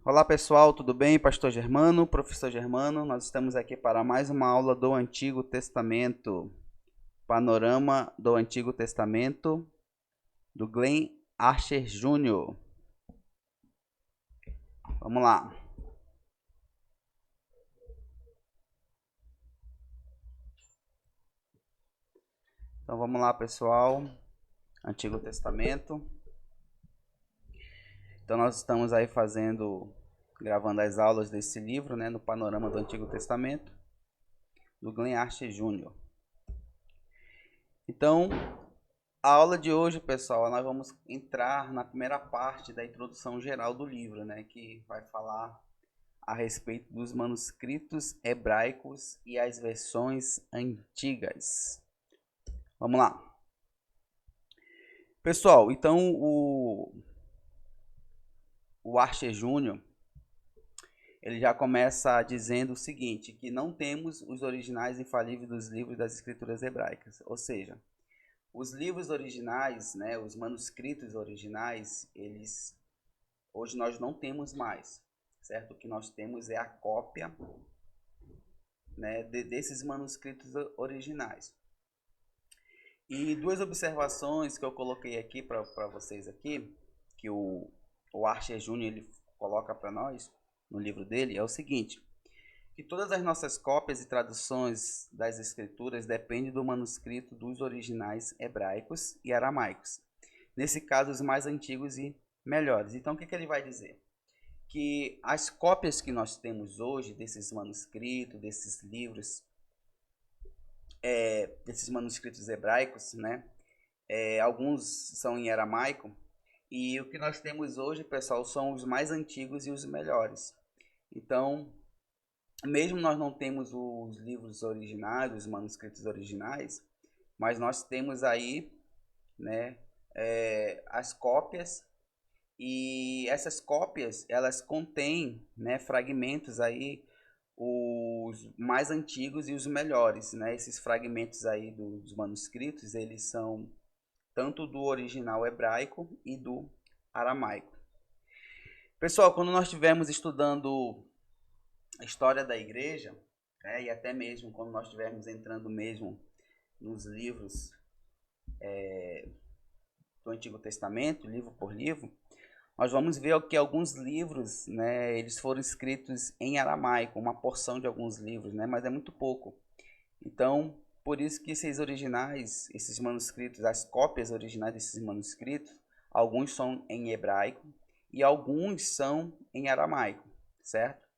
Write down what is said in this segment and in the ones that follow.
Olá pessoal, tudo bem? Pastor Germano, professor Germano, nós estamos aqui para mais uma aula do Antigo Testamento, Panorama do Antigo Testamento, do Glenn Archer Jr. Vamos lá. Então vamos lá pessoal, Antigo Testamento. Então nós estamos aí gravando as aulas desse livro, né, no Panorama do Antigo Testamento, do Glenn Archer Jr. Então, a aula de hoje, pessoal, nós vamos entrar na primeira parte da introdução geral do livro, né, que vai falar a respeito dos manuscritos hebraicos e as versões antigas. Vamos lá. Pessoal, então o Archer Júnior, ele já começa dizendo o seguinte, que não temos os originais infalíveis dos livros das escrituras hebraicas, ou seja, os livros originais, né, os manuscritos originais, hoje nós não temos mais, certo? O que nós temos é a cópia, né, desses manuscritos originais. E duas observações que eu coloquei aqui para vocês aqui, que o Archer Júnior ele coloca para nós no livro dele, é o seguinte, que todas as nossas cópias e traduções das escrituras dependem do manuscrito dos originais hebraicos e aramaicos. Nesse caso, os mais antigos e melhores. Então, o que ele vai dizer? Que as cópias que nós temos hoje desses manuscritos, desses livros, desses manuscritos hebraicos, né? Alguns são em aramaico, e o que nós temos hoje, pessoal, são os mais antigos e os melhores. Então, mesmo nós não temos os livros originais, os manuscritos originais, mas nós temos aí, né, as cópias, e essas cópias elas contêm, né, fragmentos aí, os mais antigos e os melhores, né? Esses fragmentos aí dos manuscritos, eles são tanto do original hebraico e do aramaico. Pessoal, quando nós estivermos estudando a história da igreja, né, e até mesmo quando nós estivermos entrando mesmo nos livros do Antigo Testamento, livro por livro, nós vamos ver que alguns livros, né, eles foram escritos em aramaico, uma porção de alguns livros, né, mas é muito pouco. Então, por isso que esses originais, esses manuscritos, as cópias originais desses manuscritos, alguns são em hebraico e alguns são em aramaico, certo?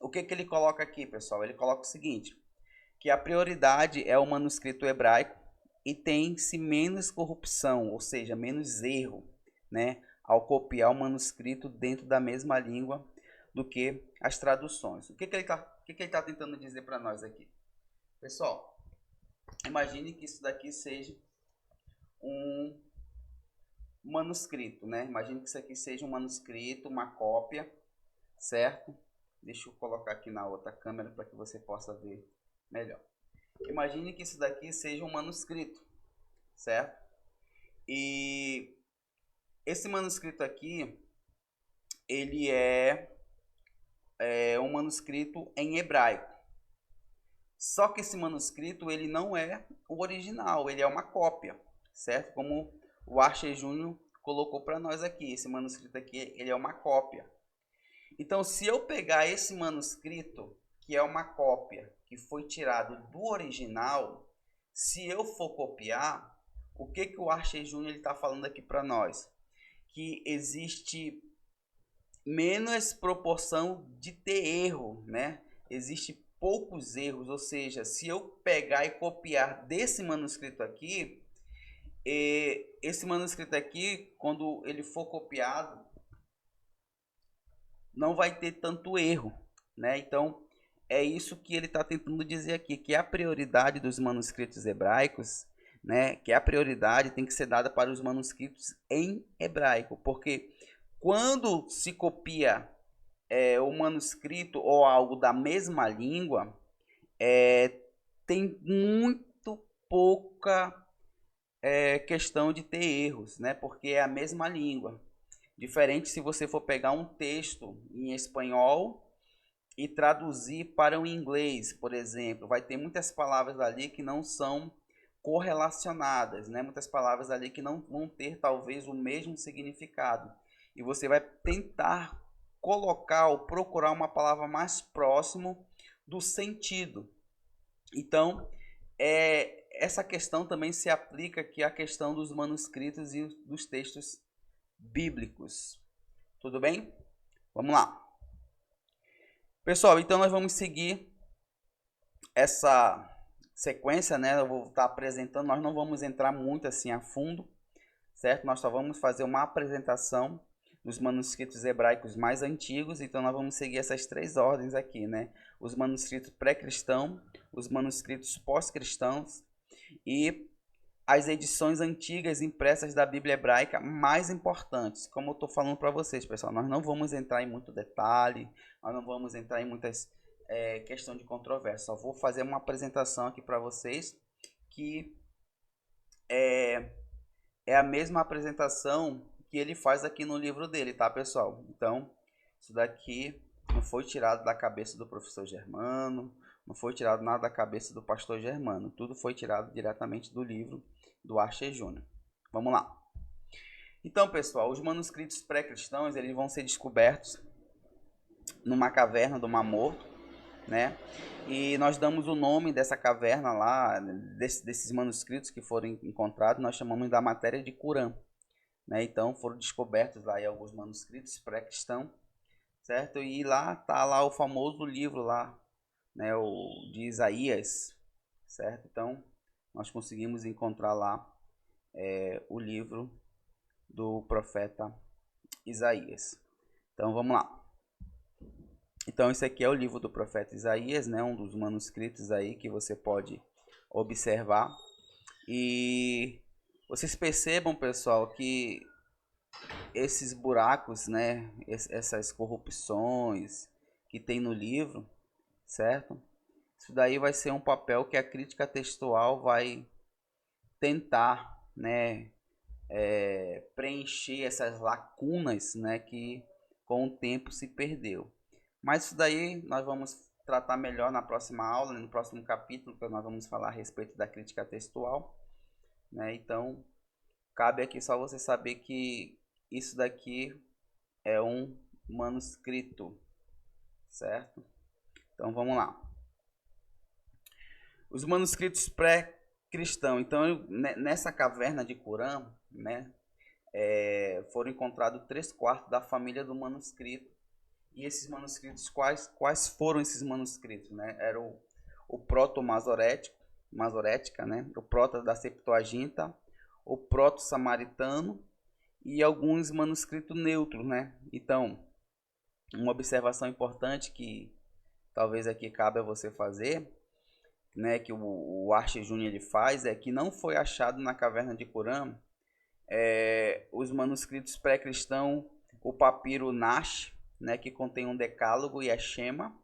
O que ele coloca aqui, pessoal? Ele coloca o seguinte, que a prioridade é o manuscrito hebraico e tem-se menos corrupção, ou seja, menos erro, né, ao copiar o manuscrito dentro da mesma língua do que as traduções. O que ele está tentando dizer para nós aqui? Pessoal, imagine que isso daqui seja um manuscrito, né? Imagine que isso aqui seja um manuscrito, uma cópia, certo? Deixa eu colocar aqui na outra câmera para que você possa ver melhor. Imagine que isso daqui seja um manuscrito, certo? E esse manuscrito aqui, ele é um manuscrito em hebraico. Só que esse manuscrito, ele não é o original, ele é uma cópia, certo? Como o Archer Júnior colocou para nós aqui, esse manuscrito aqui, ele é uma cópia. Então, se eu pegar esse manuscrito, que é uma cópia, que foi tirado do original, se eu for copiar, o que o Archer Júnior está falando aqui para nós? Que existe menos proporção de ter erro, né? Existe poucos erros, ou seja, se eu pegar e copiar desse manuscrito aqui, esse manuscrito aqui, quando ele for copiado, não vai ter tanto erro, né? Então, é isso que ele está tentando dizer aqui, que a prioridade dos manuscritos hebraicos, né, que a prioridade tem que ser dada para os manuscritos em hebraico, porque quando se copia o manuscrito ou algo da mesma língua, tem muito pouca questão de ter erros, né, porque é a mesma língua. Diferente se você for pegar um texto em espanhol e traduzir para o inglês, por exemplo, vai ter muitas palavras ali que não são correlacionadas, né? Muitas palavras ali que não vão ter talvez o mesmo significado. E você vai tentar colocar ou procurar uma palavra mais próximo do sentido. Então, essa questão também se aplica aqui à questão dos manuscritos e dos textos bíblicos. Tudo bem? Vamos lá. Pessoal, então nós vamos seguir essa sequência, né? Eu vou estar apresentando, nós não vamos entrar muito assim a fundo, certo? Nós só vamos fazer uma apresentação dos manuscritos hebraicos mais antigos, então nós vamos seguir essas três ordens aqui, né? Os manuscritos pré-cristãos, os manuscritos pós-cristãos e as edições antigas impressas da Bíblia hebraica mais importantes. Como eu estou falando para vocês, pessoal, nós não vamos entrar em muito detalhe, nós não vamos entrar em muitas questão de controvérsia. Só vou fazer uma apresentação aqui para vocês que é a mesma apresentação que ele faz aqui no livro dele, tá, pessoal? Então, isso daqui não foi tirado da cabeça do professor Germano, não foi tirado nada da cabeça do pastor Germano. Tudo foi tirado diretamente do livro do Archer Júnior. Vamos lá. Então, pessoal, os manuscritos pré-cristãos, eles vão ser descobertos numa caverna do Mar Morto, né? E nós damos o nome dessa caverna lá, desses manuscritos que foram encontrados, nós chamamos da matéria de Qumran, né? Então foram descobertos lá aí alguns manuscritos pré-cristãos, certo? E lá tá lá o famoso livro lá, né? O de Isaías, certo? Então nós conseguimos encontrar lá o livro do profeta Isaías. Então vamos lá. Então esse aqui é o livro do profeta Isaías, né? Um dos manuscritos aí que você pode observar. E vocês percebam, pessoal, que esses buracos, né? Essas corrupções que tem no livro, certo? Isso daí vai ser um papel que a crítica textual vai tentar, né? Preencher essas lacunas, né? Que com o tempo se perdeu. Mas isso daí nós vamos tratar melhor na próxima aula, no próximo capítulo, que nós vamos falar a respeito da crítica textual, né? Então, cabe aqui só você saber que isso daqui é um manuscrito, certo? Então, vamos lá. Os manuscritos pré-cristãos. Então, nessa caverna de Qumran, né, foram encontrados 3/4 da família do manuscrito. E esses manuscritos, quais foram esses manuscritos, né? Era o proto-masorética, né? O proto da Septuaginta, o proto-samaritano e alguns manuscritos neutros, né? Então, uma observação importante que talvez aqui cabe a você fazer, né? Que o Archer Júnior ele faz, é que não foi achado na caverna de Qumran os manuscritos pré-cristãos, o papiro Nash, né, que contém um decálogo e a Shema,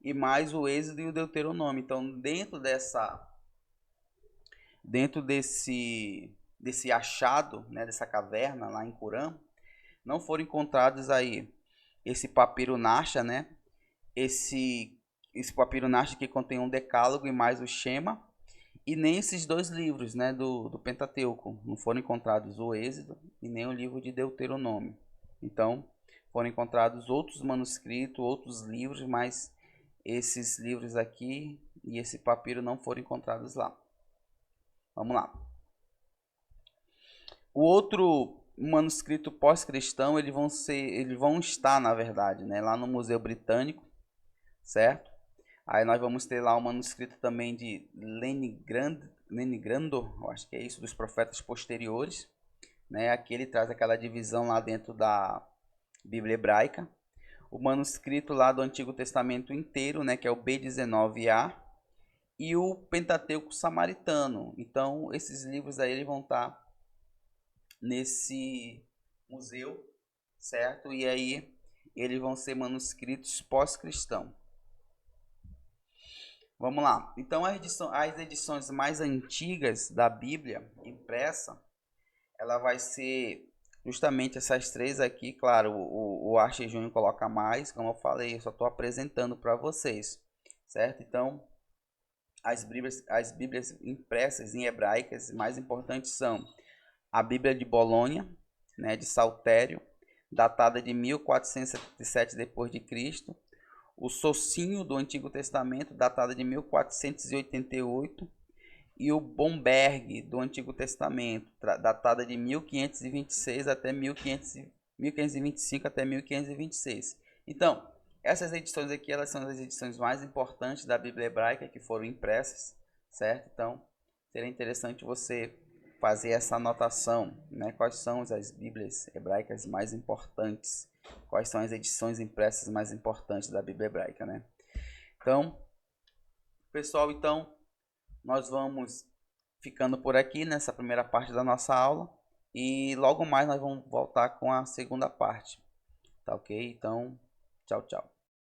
e mais o Êxodo e o Deuteronômio. Então, dentro desse achado, né, dessa caverna lá em Qumran, não foram encontrados aí esse papiro Nasha, né, esse papiro Nasha que contém um decálogo e mais o Shema, e nem esses dois livros, né, do Pentateuco. Não foram encontrados o Êxodo e nem o livro de Deuteronômio. Então, foram encontrados outros manuscritos, outros livros, mas esses livros aqui e esse papiro não foram encontrados lá. Vamos lá. O outro manuscrito pós-cristão, eles vão estar, na verdade, né, lá no Museu Britânico, certo? Aí nós vamos ter lá o manuscrito também de Lenigrando, eu acho que é isso, dos profetas posteriores, né? Aqui ele traz aquela divisão lá dentro da Bíblia hebraica. O manuscrito lá do Antigo Testamento inteiro, né, que é o B19A, e o Pentateuco Samaritano. Então, esses livros aí eles vão estar nesse museu, certo? E aí eles vão ser manuscritos pós-cristãos. Vamos lá. Então, as edições mais antigas da Bíblia impressa, ela vai ser justamente essas três aqui, claro, o Archer Júnior coloca mais, como eu falei, eu só estou apresentando para vocês, certo? Então, as Bíblias impressas em hebraicas mais importantes são a Bíblia de Bolonha, né, de Saltério, datada de 1477 d.C., o Socinho do Antigo Testamento, datada de 1488, e o Bomberg do Antigo Testamento, datada de 1526 até 1525 até 1526. Então, essas edições aqui, elas são as edições mais importantes da Bíblia Hebraica que foram impressas, certo? Então, seria interessante você fazer essa anotação, né? Quais são as Bíblias Hebraicas mais importantes, quais são as edições impressas mais importantes da Bíblia Hebraica, né? Então, pessoal, então, nós vamos ficando por aqui nessa primeira parte da nossa aula e logo mais nós vamos voltar com a segunda parte, tá ok? Então, tchau, tchau.